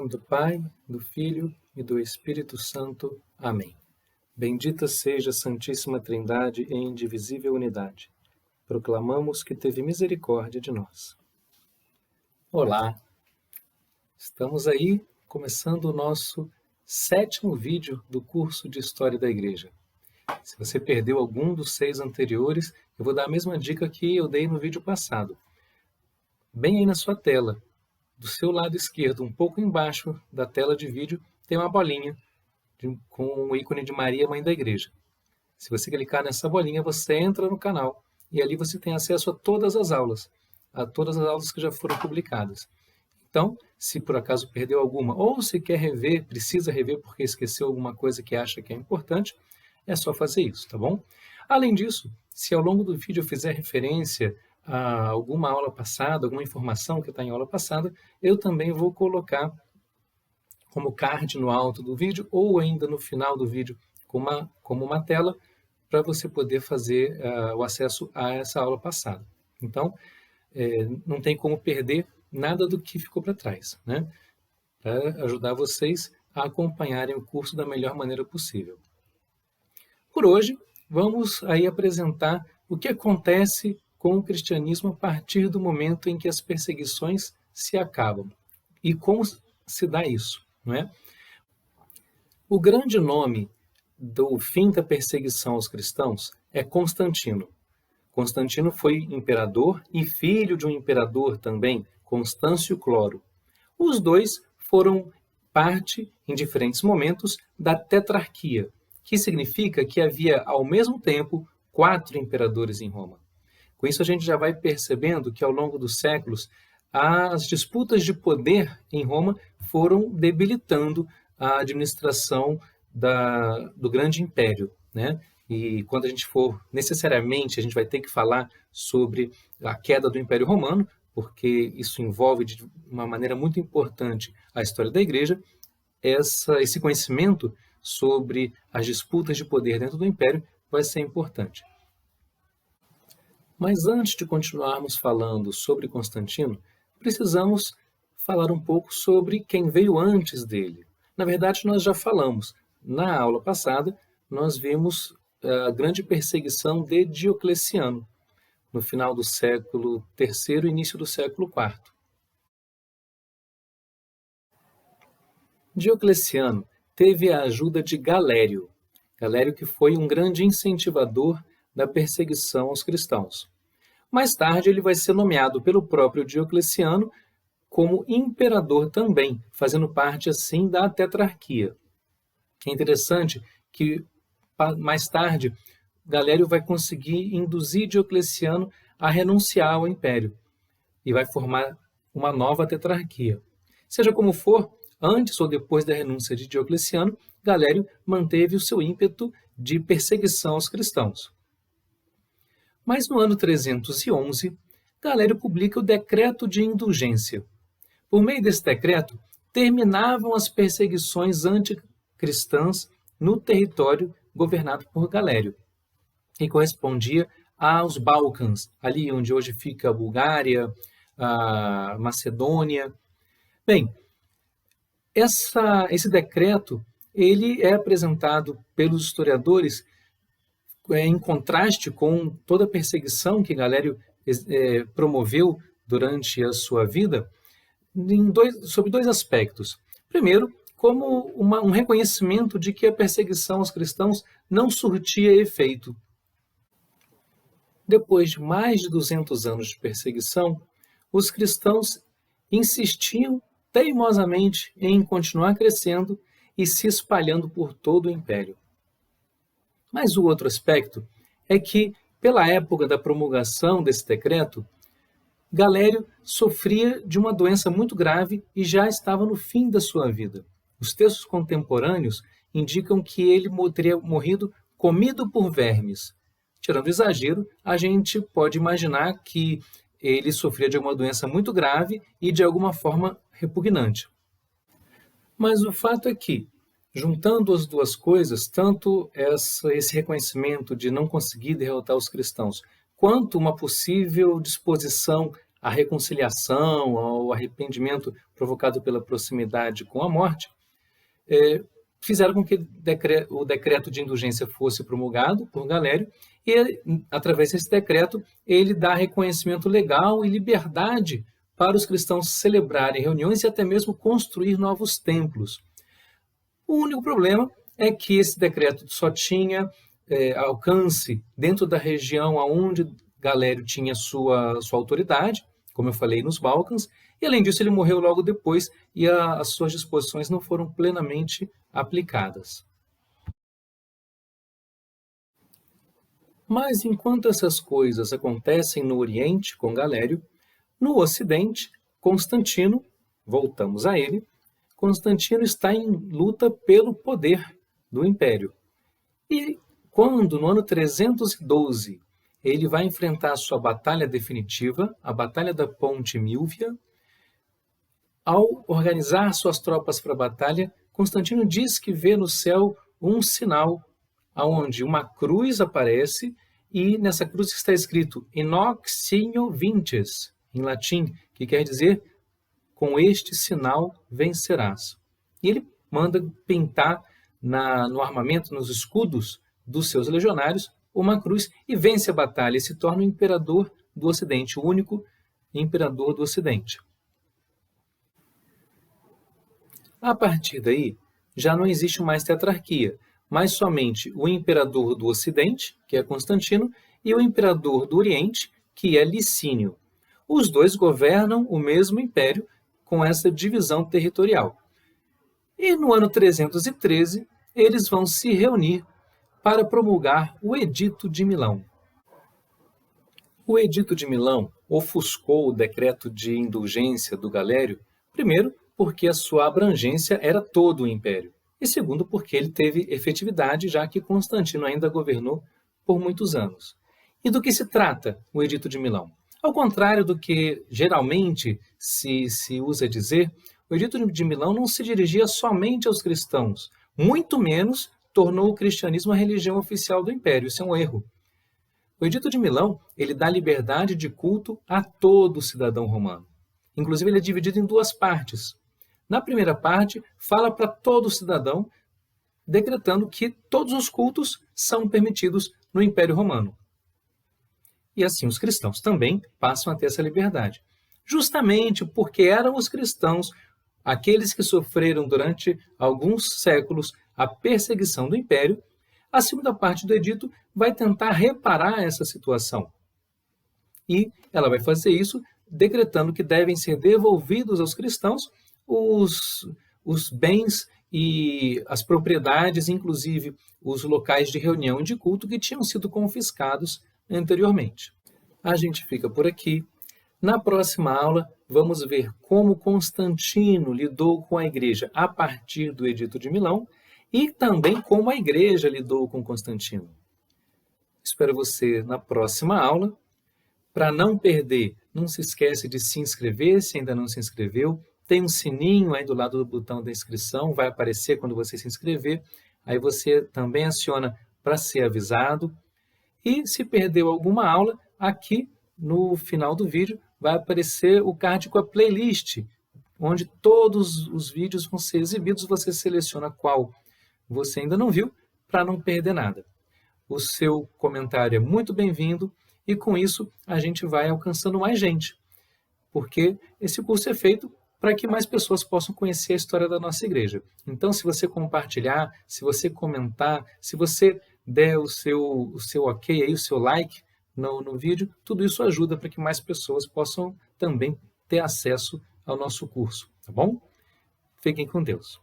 nome do Pai, do Filho e do Espírito Santo. Amém. Bendita seja a Santíssima Trindade em indivisível unidade. Proclamamos que teve misericórdia de nós. Olá! Estamos aí começando o nosso 7º vídeo do curso de História da Igreja. Se você perdeu algum dos 6 anteriores, eu vou dar a mesma dica que eu dei no vídeo passado. Bem aí na sua tela, do seu lado esquerdo, um pouco embaixo da tela de vídeo, tem uma bolinha com o ícone de Maria, Mãe da Igreja. Se você clicar nessa bolinha, você entra no canal e ali você tem acesso a todas as aulas que já foram publicadas. Então, se por acaso perdeu alguma, ou se quer rever, precisa rever porque esqueceu alguma coisa que acha que é importante, é só fazer isso, tá bom? Além disso, se ao longo do vídeo eu fizer referência a alguma aula passada, alguma informação que está em aula passada, eu também vou colocar como card no alto do vídeo ou ainda no final do vídeo como uma tela para você poder fazer o acesso a essa aula passada. Então, não tem como perder nada do que ficou para trás, né? Para ajudar vocês a acompanharem o curso da melhor maneira possível. Por hoje, vamos aí apresentar o que acontece com o cristianismo a partir do momento em que as perseguições se acabam. E como se dá isso, não é? O grande nome do fim da perseguição aos cristãos é Constantino. Constantino foi imperador e filho de um imperador também, Constâncio Cloro. Os dois foram parte, em diferentes momentos, da tetrarquia, que significa que havia, ao mesmo tempo, 4 imperadores em Roma. Com isso, a gente já vai percebendo que, ao longo dos séculos, as disputas de poder em Roma foram debilitando a administração do grande império, né? E quando a gente for, necessariamente, a gente vai ter que falar sobre a queda do Império Romano, porque isso envolve, de uma maneira muito importante, a história da Igreja. Esse conhecimento sobre as disputas de poder dentro do Império vai ser importante. Mas antes de continuarmos falando sobre Constantino, precisamos falar um pouco sobre quem veio antes dele. Na verdade, nós já falamos. Na aula passada, nós vimos a grande perseguição de Diocleciano, no final do século III e início do século IV. Diocleciano teve a ajuda de Galério. Galério que foi um grande incentivador da perseguição aos cristãos. Mais tarde, ele vai ser nomeado pelo próprio Diocleciano como imperador também, fazendo parte, assim, da tetrarquia. É interessante que, mais tarde, Galério vai conseguir induzir Diocleciano a renunciar ao império e vai formar uma nova tetrarquia. Seja como for, antes ou depois da renúncia de Diocleciano, Galério manteve o seu ímpeto de perseguição aos cristãos. Mas no ano 311, Galério publica o Decreto de Indulgência. Por meio desse decreto, terminavam as perseguições anticristãs no território governado por Galério, que correspondia aos Balcãs, ali onde hoje fica a Bulgária, a Macedônia. Bem, esse decreto ele é apresentado pelos historiadores em contraste com toda a perseguição que Galério promoveu durante a sua vida, sob 2 aspectos. Primeiro, como um reconhecimento de que a perseguição aos cristãos não surtia efeito. Depois de mais de 200 anos de perseguição, os cristãos insistiam teimosamente em continuar crescendo e se espalhando por todo o império. Mas o outro aspecto é que, pela época da promulgação desse decreto, Galério sofria de uma doença muito grave e já estava no fim da sua vida. Os textos contemporâneos indicam que ele teria morrido comido por vermes. Tirando o exagero, a gente pode imaginar que ele sofria de uma doença muito grave e de alguma forma repugnante. Mas o fato é que, juntando as duas coisas, tanto esse reconhecimento de não conseguir derrotar os cristãos, quanto uma possível disposição à reconciliação, ao arrependimento provocado pela proximidade com a morte, fizeram com que o decreto de indulgência fosse promulgado por Galério, e, através desse decreto, ele dá reconhecimento legal e liberdade para os cristãos celebrarem reuniões e até mesmo construir novos templos. O único problema é que esse decreto só tinha alcance dentro da região onde Galério tinha sua autoridade, como eu falei, nos Balcãs, e além disso ele morreu logo depois e as suas disposições não foram plenamente aplicadas. Mas enquanto essas coisas acontecem no Oriente com Galério, no Ocidente, Constantino, voltamos a ele, Constantino está em luta pelo poder do Império. E quando, no ano 312, ele vai enfrentar a sua batalha definitiva, a Batalha da Ponte Milvia, ao organizar suas tropas para a batalha, Constantino diz que vê no céu um sinal, onde uma cruz aparece e nessa cruz está escrito Inoc signo vinces, em latim, que quer dizer com este sinal vencerás. E ele manda pintar no armamento, nos escudos dos seus legionários, uma cruz e vence a batalha e se torna o imperador do Ocidente, o único imperador do Ocidente. A partir daí, já não existe mais tetrarquia, mas somente o imperador do Ocidente, que é Constantino, e o imperador do Oriente, que é Licínio. Os dois governam o mesmo império com essa divisão territorial. E no ano 313, eles vão se reunir para promulgar o Edito de Milão. O Edito de Milão ofuscou o decreto de indulgência do Galério, primeiro, porque a sua abrangência era todo o império, e segundo, porque ele teve efetividade, já que Constantino ainda governou por muitos anos. E do que se trata o Edito de Milão? Ao contrário do que geralmente se usa dizer, o Edito de Milão não se dirigia somente aos cristãos, muito menos tornou o cristianismo a religião oficial do império. Isso é um erro. O Edito de Milão, ele dá liberdade de culto a todo cidadão romano. Inclusive, ele é dividido em duas partes. Na primeira parte, fala para todo cidadão, decretando que todos os cultos são permitidos no Império Romano. E assim os cristãos também passam a ter essa liberdade. Justamente porque eram os cristãos, aqueles que sofreram durante alguns séculos a perseguição do Império, a segunda parte do edito vai tentar reparar essa situação. E ela vai fazer isso decretando que devem ser devolvidos aos cristãos os bens e as propriedades, inclusive os locais de reunião e de culto que tinham sido confiscados anteriormente. A gente fica por aqui. Na próxima aula, vamos ver como Constantino lidou com a igreja a partir do Edito de Milão e também como a igreja lidou com Constantino. Espero você na próxima aula. Para não perder, não se esquece de se inscrever se ainda não se inscreveu. Tem um sininho aí do lado do botão da inscrição, vai aparecer quando você se inscrever. Aí você também aciona para ser avisado. E se perdeu alguma aula, aqui no final do vídeo vai aparecer o card com a playlist, onde todos os vídeos vão ser exibidos. Você seleciona qual você ainda não viu para não perder nada. O seu comentário é muito bem-vindo e com isso a gente vai alcançando mais gente, porque esse curso é feito para que mais pessoas possam conhecer a história da nossa igreja. Então, se você compartilhar, se você comentar, se você der o seu ok, aí, o seu like no vídeo, tudo isso ajuda para que mais pessoas possam também ter acesso ao nosso curso, tá bom? Fiquem com Deus.